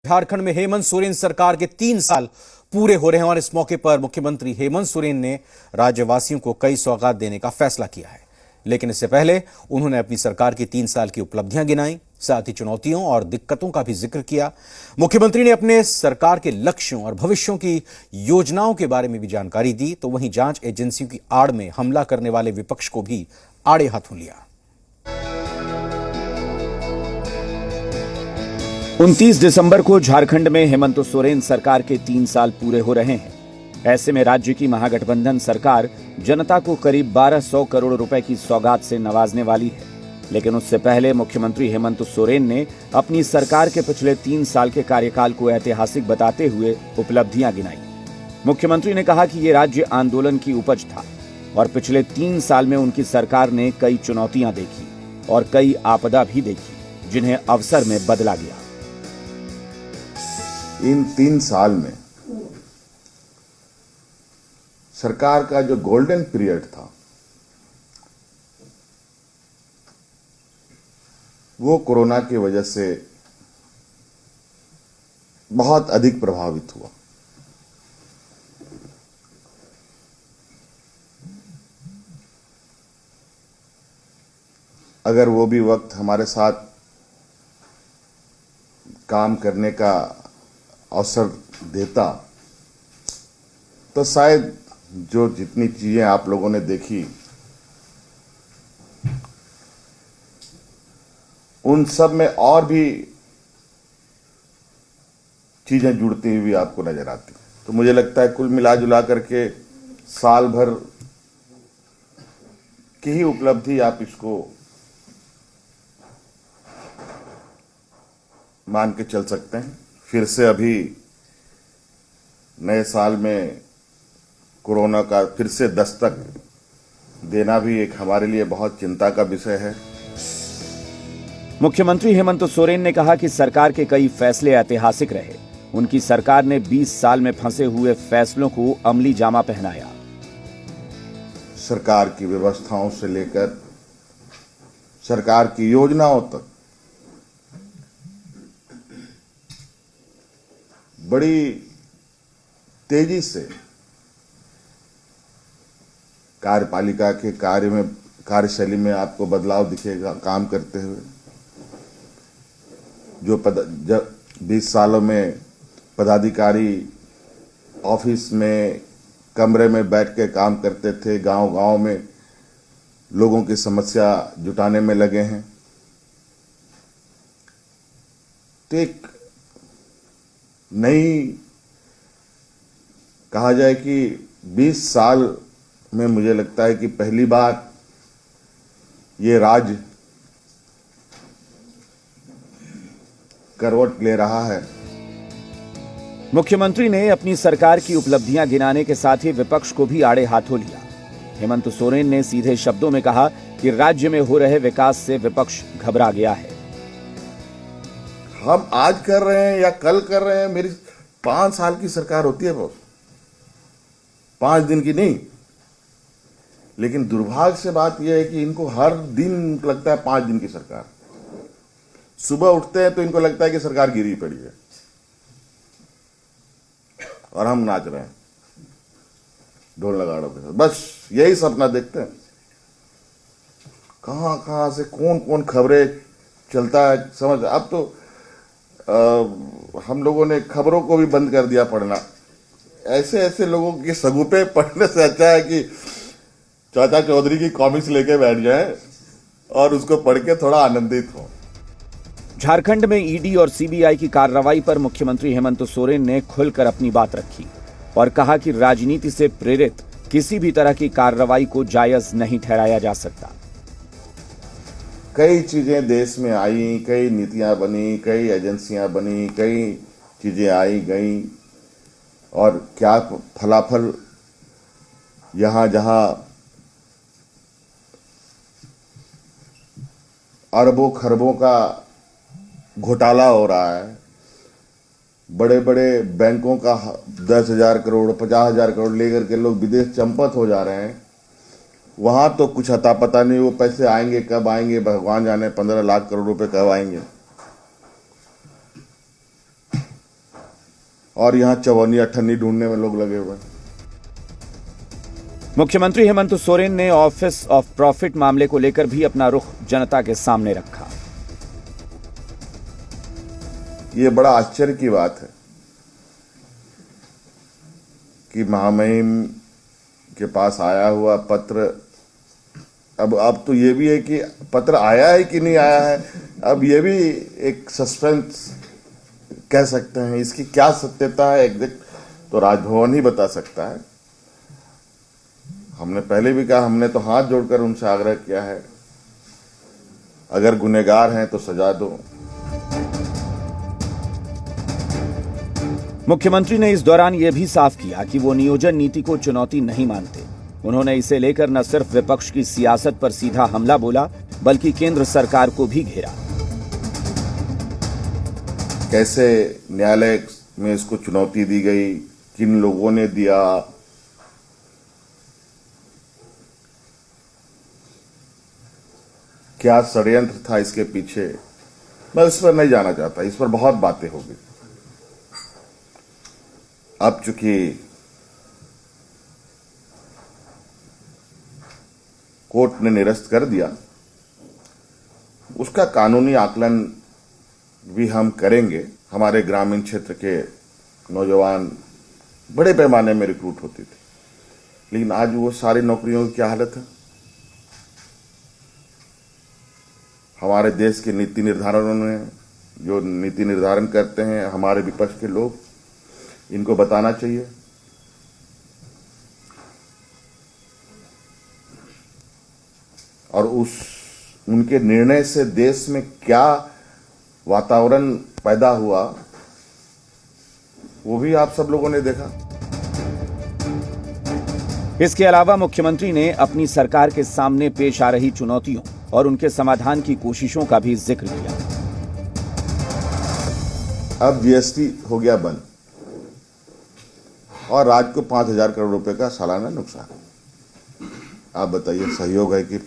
झारखंड में हेमंत सोरेन सरकार के 3 साल पूरे हो रहे हैं और इस मौके पर मुख्यमंत्री हेमंत सोरेन ने राज्यवासियों को कई सौगात देने का फैसला किया है। लेकिन इससे पहले उन्होंने अपनी सरकार की 3 साल की उपलब्धियां गिनाई, साथ ही चुनौतियों और दिक्कतों का भी जिक्र किया। मुख्यमंत्री ने अपने सरकार के लक्ष्यों और भविष्यों की योजनाओं के बारे में भी जानकारी दी, तो वहीं जांच एजेंसियों की आड़ में हमला करने वाले विपक्ष को भी आड़े हाथों लिया। 29 दिसंबर को झारखंड में हेमंत सोरेन सरकार के 3 साल पूरे हो रहे हैं। ऐसे में राज्य की महागठबंधन सरकार जनता को करीब 1200 करोड़ रुपए की सौगात से नवाजने वाली है। लेकिन उससे पहले मुख्यमंत्री हेमंत सोरेन ने अपनी सरकार के पिछले 3 साल के कार्यकाल को ऐतिहासिक बताते हुए उपलब्धियां गिनाई। मुख्यमंत्री ने कहा कि ये राज्य आंदोलन की उपज था और पिछले 3 साल में उनकी सरकार ने कई चुनौतियां देखी और कई आपदा भी देखी, जिन्हें अवसर में बदला गया। इन 3 साल में सरकार का जो गोल्डन पीरियड था वो कोरोना की वजह से बहुत अधिक प्रभावित हुआ। अगर वो भी वक्त हमारे साथ काम करने का अवसर देता तो शायद जो जितनी चीजें आप लोगों ने देखी उन सब में और भी चीजें जुड़ती हुई आपको नजर आती। तो मुझे लगता है कुल मिला जुला करके साल भर की ही उपलब्धि आप इसको मान के चल सकते हैं। फिर से अभी नए साल में कोरोना का फिर से दस्तक देना भी एक हमारे लिए बहुत चिंता का विषय है। मुख्यमंत्री हेमंत सोरेन ने कहा कि सरकार के कई फैसले ऐतिहासिक रहे। उनकी सरकार ने 20 साल में फंसे हुए फैसलों को अमली जामा पहनाया। सरकार की व्यवस्थाओं से लेकर सरकार की योजनाओं तक बड़ी तेजी से कार्यपालिका के कार्यशैली में आपको बदलाव दिखेगा काम करते हुए। जो 20 सालों में पदाधिकारी ऑफिस में कमरे में बैठ के काम करते थे, गांव-गांव में लोगों की समस्या जुटाने में लगे हैं। तो एक नई कहा जाए कि 20 साल में मुझे लगता है कि पहली बार ये राज्य करवट ले रहा है। मुख्यमंत्री ने अपनी सरकार की उपलब्धियां गिनाने के साथ ही विपक्ष को भी आड़े हाथों लिया। हेमंत सोरेन ने सीधे शब्दों में कहा कि राज्य में हो रहे विकास से विपक्ष घबरा गया है। हम आज कर रहे हैं या कल कर रहे हैं, मेरी 5 साल की सरकार होती है बॉस, 5 दिन की नहीं। लेकिन दुर्भाग्य से बात यह है कि इनको हर दिन लगता है 5 दिन की सरकार। सुबह उठते हैं तो इनको लगता है कि सरकार गिरी पड़ी है और हम नाच रहे हैं ढोल नगाड़ों के साथ। बस यही सपना देखते हैं। कहां कहां से कौन कौन खबरें चलता है समझ। अब तो हम लोगों ने खबरों को भी बंद कर दिया पढ़ना। ऐसे ऐसे लोगों के सगुपे पढ़ने से अच्छा है कि चाचा चौधरी की कॉमिक्स लेके बैठ जाए और उसको पढ़ के थोड़ा आनंदित हो। झारखंड में ईडी और सीबीआई की कार्रवाई पर मुख्यमंत्री हेमंत सोरेन ने खुलकर अपनी बात रखी और कहा कि राजनीति से प्रेरित किसी भी तरह की कार्रवाई को जायज नहीं ठहराया जा सकता। कई चीजें देश में आई, कई नीतियां बनी, कई एजेंसियां बनी, कई चीजें आई गई और क्या फलाफल यहां जहां अरबों खरबों का घोटाला हो रहा है, बड़े बड़े बैंकों का 10,000 करोड़ 50,000 करोड़ लेकर के लोग विदेश चंपत हो जा रहे हैं, वहां तो कुछ अता पता नहीं। वो पैसे आएंगे कब आएंगे भगवान जाने। 15 लाख करोड़ रुपए कब आएंगे। और यहाँ चवन्नी अठन्नी ढूंढने में लोग लगे हुए हैं। मुख्यमंत्री हेमंत सोरेन ने ऑफिस ऑफ प्रॉफिट मामले को लेकर भी अपना रुख जनता के सामने रखा। ये बड़ा आश्चर्य की बात है कि महामहिम के पास आया हुआ पत्र, अब तो ये भी है कि पत्र आया है कि नहीं आया है, अब ये भी एक सस्पेंस कह सकते हैं। इसकी क्या सत्यता है एग्जैक्ट तो राजभवन ही बता सकता है। हमने पहले भी कहा, हमने तो हाथ जोड़कर उनसे आग्रह किया है, अगर गुनहगार हैं तो सजा दो। मुख्यमंत्री ने इस दौरान यह भी साफ किया कि वो नियोजन नीति को चुनौती नहीं मानते। उन्होंने इसे लेकर न सिर्फ विपक्ष की सियासत पर सीधा हमला बोला, बल्कि केंद्र सरकार को भी घेरा। कैसे न्यायालय में इसको चुनौती दी गई, किन लोगों ने दिया, क्या षड्यंत्र था इसके पीछे, मैं इस पर नहीं जाना चाहता। इस पर बहुत बातें होगी। अब चूंकि कोर्ट ने निरस्त कर दिया, उसका कानूनी आकलन भी हम करेंगे। हमारे ग्रामीण क्षेत्र के नौजवान बड़े पैमाने में रिक्रूट होते थे, लेकिन आज वो सारी नौकरियों की क्या हालत है। हमारे देश के नीति निर्धारणों में जो नीति निर्धारण करते हैं हमारे विपक्ष के लोग, इनको बताना चाहिए। और उनके निर्णय से देश में क्या वातावरण पैदा हुआ, वो भी आप सब लोगों ने देखा। इसके अलावा मुख्यमंत्री ने अपनी सरकार के सामने पेश आ रही चुनौतियों और उनके समाधान की कोशिशों का भी जिक्र किया। अब जीएसटी हो गया बंद और राज्य को 5,000 करोड़ रुपए का सालाना नुकसान। आप बताइए, सहयोग है कि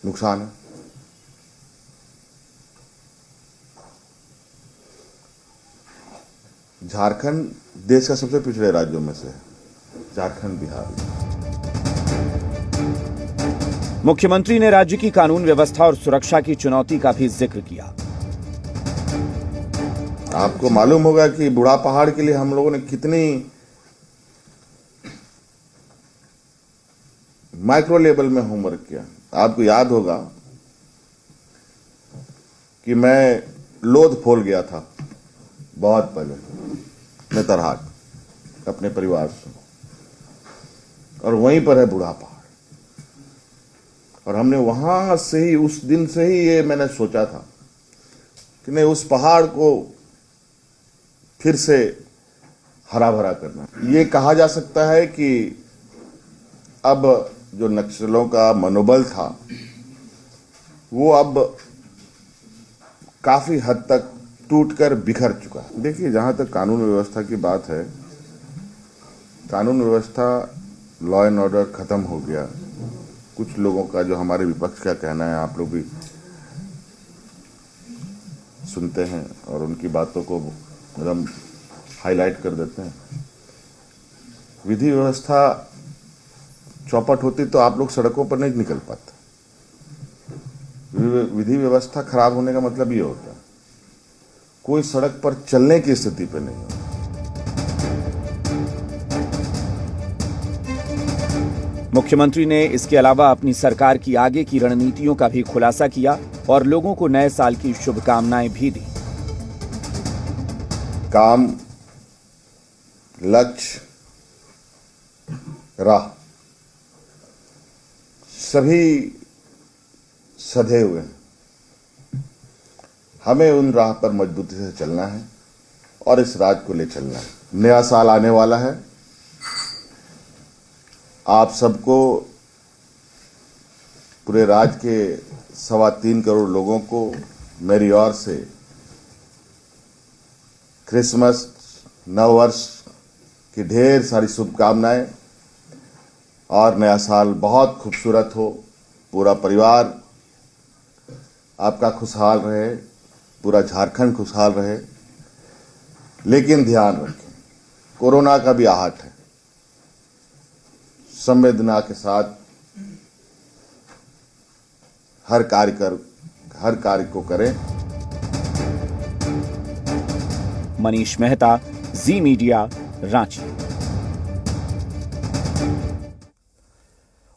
नुकसान है? झारखंड देश का सबसे पिछड़े राज्यों में से है, झारखंड बिहार। मुख्यमंत्री ने राज्य की कानून व्यवस्था और सुरक्षा की चुनौती का भी जिक्र किया। आपको मालूम होगा कि बूढ़ा पहाड़ के लिए हम लोगों ने कितनी माइक्रो लेवल में होमवर्क किया। आपको याद होगा कि मैं लोध फोल गया था बहुत पहले नेतरहाट अपने परिवार से, और वहीं पर है बूढ़ा पहाड़। और हमने वहां से ही, उस दिन से ही ये मैंने सोचा था कि नहीं, उस पहाड़ को फिर से हरा भरा करना। ये कहा जा सकता है कि अब जो नक्सलों का मनोबल था वो अब काफी हद तक टूटकर बिखर चुका है। देखिए, जहां तक कानून व्यवस्था की बात है, कानून व्यवस्था, लॉ एंड ऑर्डर खत्म हो गया। कुछ लोगों का, जो हमारे विपक्ष का कहना है, आप लोग भी सुनते हैं और उनकी बातों को एकदम हाईलाइट कर देते हैं। विधि व्यवस्था चौपट होती तो आप लोग सड़कों पर नहीं निकल पाते। विधि व्यवस्था खराब होने का मतलब ये होता है कोई सड़क पर चलने की स्थिति पे नहीं होता। मुख्यमंत्री ने इसके अलावा अपनी सरकार की आगे की रणनीतियों का भी खुलासा किया और लोगों को नए साल की शुभकामनाएं भी दी। काम, लक्ष्य, राह सभी सधे हुए हैं। हमें उन राह पर मजबूती से चलना है और इस राज्य को ले चलना है। नया साल आने वाला है। आप सबको, पूरे राज्य के 3.25 करोड़ लोगों को मेरी ओर से क्रिसमस, नववर्ष की ढेर सारी शुभकामनाएं और नया साल बहुत खूबसूरत हो। पूरा परिवार आपका खुशहाल रहे, पूरा झारखंड खुशहाल रहे। लेकिन ध्यान रखें, कोरोना का भी आहट है। संवेदना के साथ हर कार्य को करें। मनीष मेहता, जी मीडिया, रांची।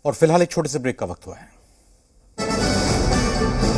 और फिलहाल एक छोटे से ब्रेक का वक्त हुआ है।